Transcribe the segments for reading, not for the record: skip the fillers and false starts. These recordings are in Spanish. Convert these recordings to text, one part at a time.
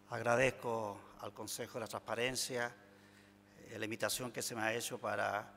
Agradezco al Consejo de la Transparencia la invitación que se me ha hecho para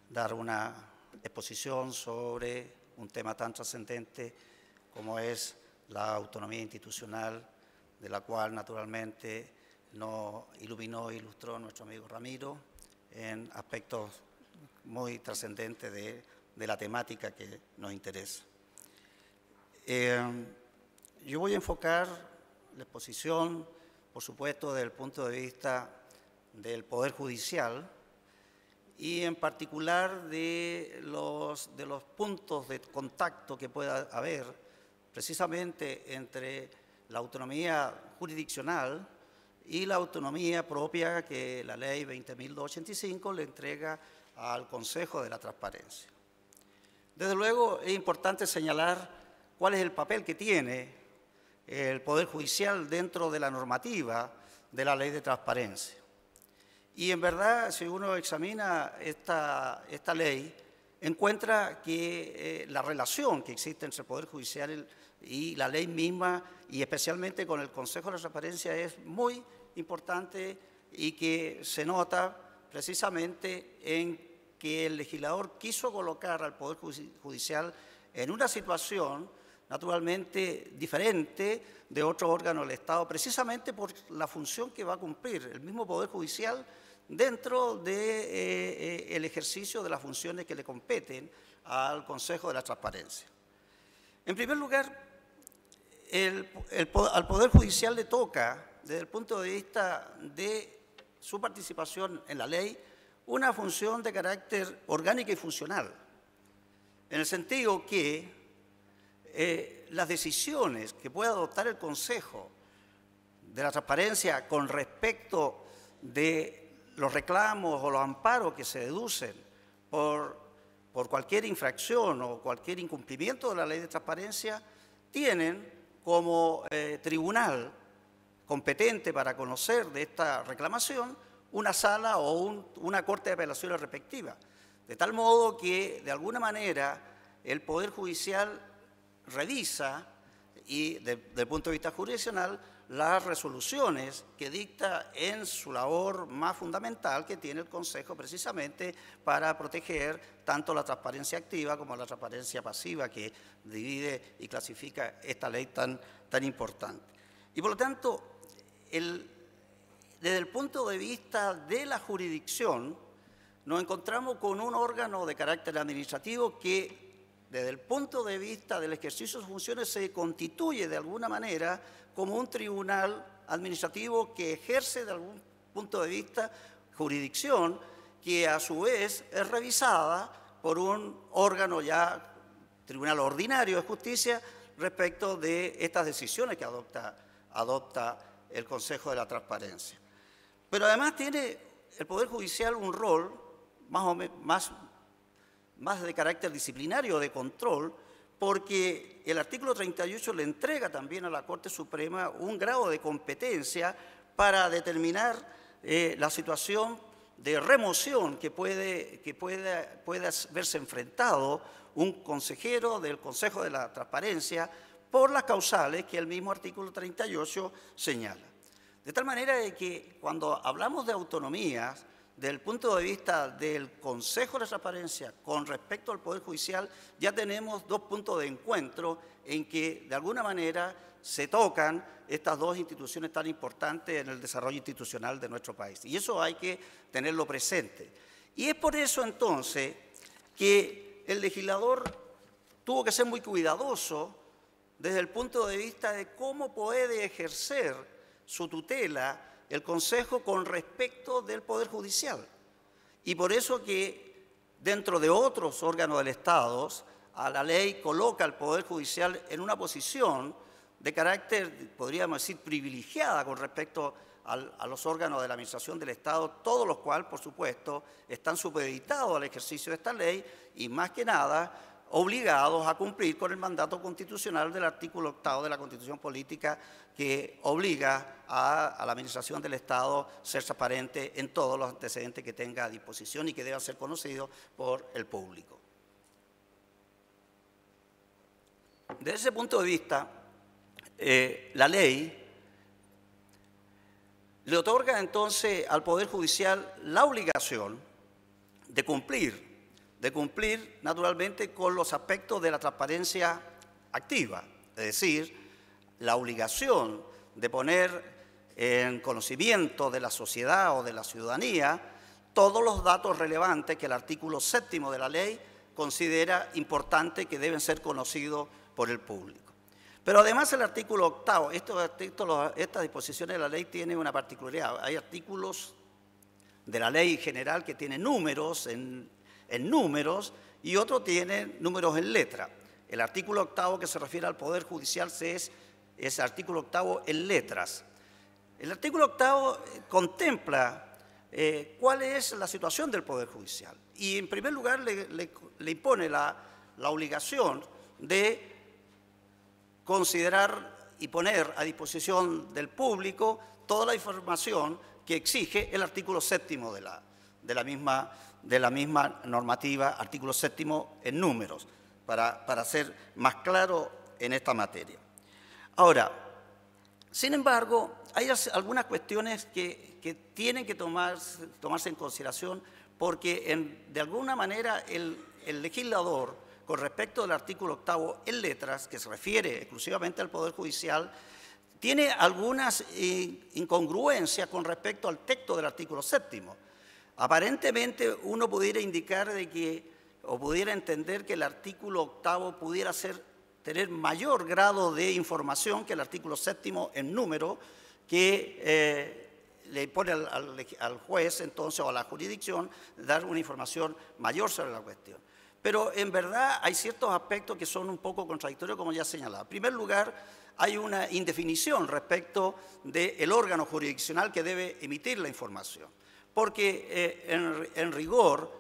dar una exposición sobre un tema tan trascendente como es la autonomía institucional, de la cual naturalmente nos iluminó e ilustró nuestro amigo Ramiro en aspectos muy trascendentes de la temática que nos interesa. Yo voy a enfocar la exposición, por supuesto, desde el punto de vista del Poder Judicial y en particular de los puntos de contacto que pueda haber precisamente entre la autonomía jurisdiccional y la autonomía propia que la Ley 20.285 le entrega al Consejo de la Transparencia. Desde luego es importante señalar cuál es el papel que tiene el Poder Judicial dentro de la normativa de la Ley de Transparencia. Y en verdad, si uno examina esta ley, encuentra que la relación que existe entre el Poder Judicial y la ley misma, y especialmente con el Consejo de la Transparencia, es muy importante y que se nota precisamente en que el legislador quiso colocar al Poder Judicial en una situación naturalmente diferente de otro órgano del Estado, precisamente por la función que va a cumplir el mismo Poder Judicial dentro del ejercicio de las funciones que le competen al Consejo de la Transparencia. En primer lugar, al Poder Judicial le toca, desde el punto de vista de su participación en la ley, una función de carácter orgánica y funcional, en el sentido que las decisiones que pueda adoptar el Consejo de la Transparencia con respecto de los reclamos o los amparos que se deducen por cualquier infracción o cualquier incumplimiento de la Ley de Transparencia, tienen como tribunal competente para conocer de esta reclamación una sala o una corte de apelaciones respectiva. De tal modo que, de alguna manera, el Poder Judicial revisa y, desde el punto de vista jurisdiccional, las resoluciones que dicta en su labor más fundamental que tiene el Consejo precisamente para proteger tanto la transparencia activa como la transparencia pasiva que divide y clasifica esta ley tan importante. Y por lo tanto, desde el punto de vista de la jurisdicción, nos encontramos con un órgano de carácter administrativo que, desde el punto de vista del ejercicio de sus funciones, se constituye de alguna manera como un tribunal administrativo que ejerce de algún punto de vista jurisdicción que a su vez es revisada por un órgano ya, tribunal ordinario de justicia, respecto de estas decisiones que adopta el Consejo de la Transparencia. Pero además tiene el Poder Judicial un rol más de carácter disciplinario, de control, porque el artículo 38 le entrega también a la Corte Suprema un grado de competencia para determinar la situación de remoción que puede verse enfrentado un consejero del Consejo de la Transparencia por las causales que el mismo artículo 38 señala. De tal manera de que cuando hablamos de autonomías, desde el punto de vista del Consejo de Transparencia con respecto al Poder Judicial, ya tenemos dos puntos de encuentro en que de alguna manera se tocan estas dos instituciones tan importantes en el desarrollo institucional de nuestro país. Y eso hay que tenerlo presente. Y es por eso entonces que el legislador tuvo que ser muy cuidadoso desde el punto de vista de cómo puede ejercer su tutela el Consejo con respecto del Poder Judicial. Y por eso que dentro de otros órganos del Estado, a la ley coloca al Poder Judicial en una posición de carácter, podríamos decir, privilegiada con respecto a los órganos de la Administración del Estado, todos los cuales, por supuesto, están supeditados al ejercicio de esta ley y, más que nada, obligados a cumplir con el mandato constitucional del artículo 8 de la Constitución Política que obliga a la Administración del Estado a ser transparente en todos los antecedentes que tenga a disposición y que deban ser conocidos por el público. Desde ese punto de vista, la ley le otorga entonces al Poder Judicial la obligación de cumplir naturalmente con los aspectos de la transparencia activa, es decir, la obligación de poner en conocimiento de la sociedad o de la ciudadanía todos los datos relevantes que el artículo 7º de la ley considera importante que deben ser conocidos por el público. Pero además el artículo 8º, estas disposiciones de la ley tienen una particularidad. Hay artículos de la ley general que tienen números en números y otro tiene números en letra. El artículo 8º que se refiere al Poder Judicial es el artículo 8º en letras. El artículo 8º contempla cuál es la situación del Poder Judicial y en primer lugar le impone la obligación de considerar y poner a disposición del público toda la información que exige el artículo 7º de la misma normativa, artículo 7º en números, para ser más claro en esta materia. Ahora, sin embargo, hay algunas cuestiones que tienen que tomarse en consideración porque de alguna manera el legislador, con respecto al artículo 8º en letras, que se refiere exclusivamente al Poder Judicial, tiene algunas incongruencias con respecto al texto del artículo 7º. Aparentemente uno pudiera indicar o pudiera entender que el artículo 8º pudiera tener mayor grado de información que el artículo 7º en número, que le impone al juez entonces o a la jurisdicción dar una información mayor sobre la cuestión. Pero en verdad hay ciertos aspectos que son un poco contradictorios, como ya señalaba. En primer lugar, hay una indefinición respecto del órgano jurisdiccional que debe emitir la información. Porque en rigor,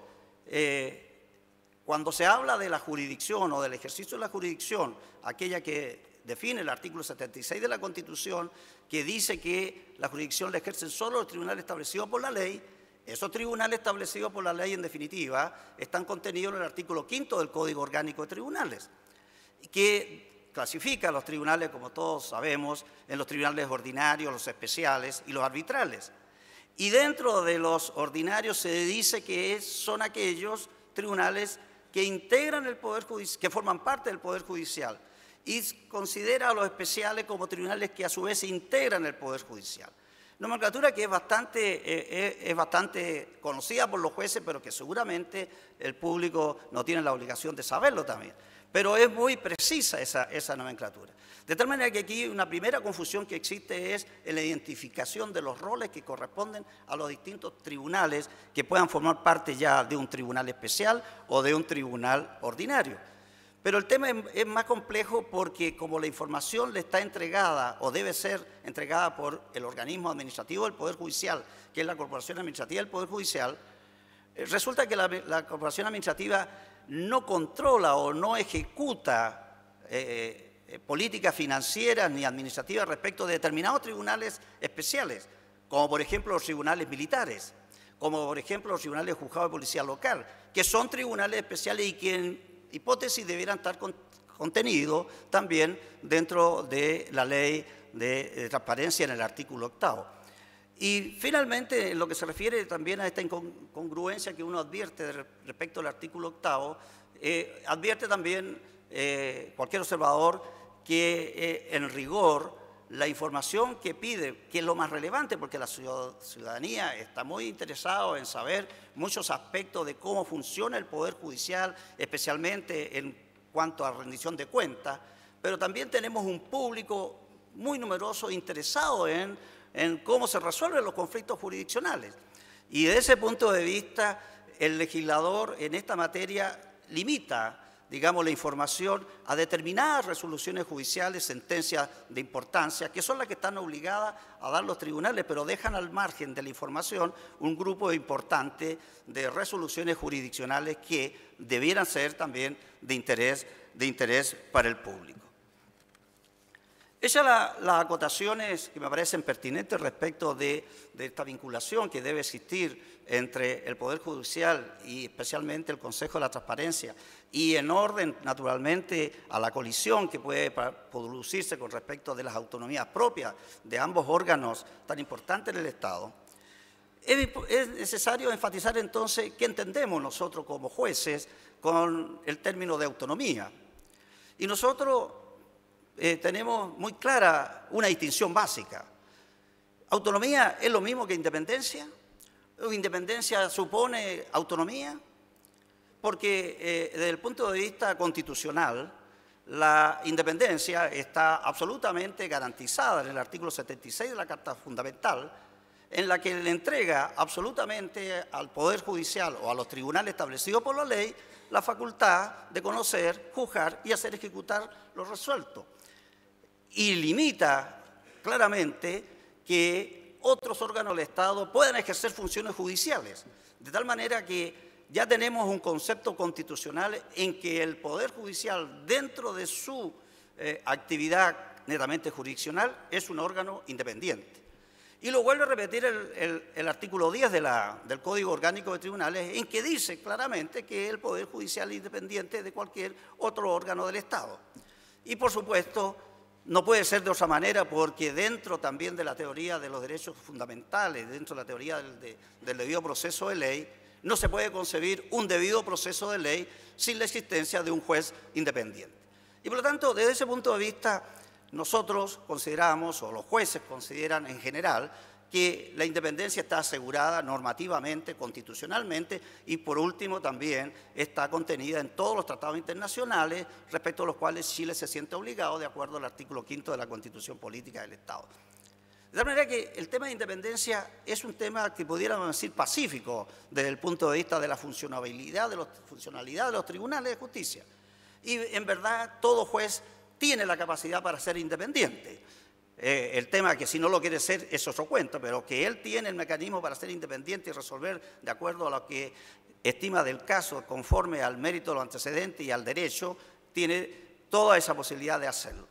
cuando se habla de la jurisdicción o del ejercicio de la jurisdicción, aquella que define el artículo 76 de la Constitución, que dice que la jurisdicción la ejercen solo los tribunales establecidos por la ley, esos tribunales establecidos por la ley, en definitiva, están contenidos en el artículo 5º del Código Orgánico de Tribunales, que clasifica a los tribunales, como todos sabemos, en los tribunales ordinarios, los especiales y los arbitrales. Y dentro de los ordinarios se dice que son aquellos tribunales que integran el Poder Judicial, que forman parte del Poder Judicial, y considera a los especiales como tribunales que a su vez integran el Poder Judicial. Nomenclatura que es bastante conocida por los jueces, pero que seguramente el público no tiene la obligación de saberlo también. Pero es muy precisa esa nomenclatura. De tal manera que aquí una primera confusión que existe es en la identificación de los roles que corresponden a los distintos tribunales que puedan formar parte ya de un tribunal especial o de un tribunal ordinario. Pero el tema es más complejo porque como la información le está entregada o debe ser entregada por el organismo administrativo del Poder Judicial, que es la Corporación Administrativa del Poder Judicial, resulta que la Corporación Administrativa no controla o no ejecuta políticas financieras ni administrativas respecto de determinados tribunales especiales, como por ejemplo los tribunales militares, como por ejemplo los tribunales de juzgado de policía local, que son tribunales especiales y que en hipótesis debieran estar contenidos también dentro de la ley de transparencia en el artículo 8º. Y finalmente, en lo que se refiere también a esta incongruencia que uno advierte respecto al artículo 8º, advierte también cualquier observador que en rigor la información que pide, que es lo más relevante, porque la ciudadanía está muy interesada en saber muchos aspectos de cómo funciona el Poder Judicial, especialmente en cuanto a rendición de cuentas, pero también tenemos un público muy numeroso interesado en cómo se resuelven los conflictos jurisdiccionales. Y desde ese punto de vista, el legislador en esta materia limita, digamos, la información a determinadas resoluciones judiciales, sentencias de importancia, que son las que están obligadas a dar los tribunales, pero dejan al margen de la información un grupo importante de resoluciones jurisdiccionales que debieran ser también de interés para el público. Hechas las acotaciones que me parecen pertinentes respecto de esta vinculación que debe existir entre el Poder Judicial y especialmente el Consejo de la Transparencia, y en orden, naturalmente, a la colisión que puede producirse con respecto de las autonomías propias de ambos órganos tan importantes en el Estado, es necesario enfatizar entonces qué entendemos nosotros como jueces con el término de autonomía. Y nosotros tenemos muy clara una distinción básica. ¿Autonomía es lo mismo que independencia? ¿O independencia supone autonomía? Porque desde el punto de vista constitucional, la independencia está absolutamente garantizada en el artículo 76 de la Carta Fundamental, en la que le entrega absolutamente al Poder Judicial o a los tribunales establecidos por la ley la facultad de conocer, juzgar y hacer ejecutar lo resuelto. Y limita claramente que otros órganos del Estado puedan ejercer funciones judiciales, de tal manera que ya tenemos un concepto constitucional en que el Poder Judicial, dentro de su actividad netamente jurisdiccional, es un órgano independiente. Y lo vuelve a repetir el artículo 10 del Código Orgánico de Tribunales, en que dice claramente que el Poder Judicial es independiente de cualquier otro órgano del Estado. Y, por supuesto, no puede ser de otra manera, porque dentro también de la teoría de los derechos fundamentales, dentro de la teoría del debido proceso de ley, no se puede concebir un debido proceso de ley sin la existencia de un juez independiente. Y, por lo tanto, desde ese punto de vista, nosotros consideramos, o los jueces consideran en general, que la independencia está asegurada normativamente, constitucionalmente, y por último también está contenida en todos los tratados internacionales respecto a los cuales Chile se siente obligado de acuerdo al artículo 5 de la Constitución Política del Estado. De tal manera que el tema de independencia es un tema que pudiéramos decir pacífico desde el punto de vista de la funcionalidad de los tribunales de justicia. Y en verdad todo juez tiene la capacidad para ser independiente. El tema que si no lo quiere ser es otro cuento, pero que él tiene el mecanismo para ser independiente y resolver de acuerdo a lo que estima del caso, conforme al mérito de los antecedentes y al derecho, tiene toda esa posibilidad de hacerlo.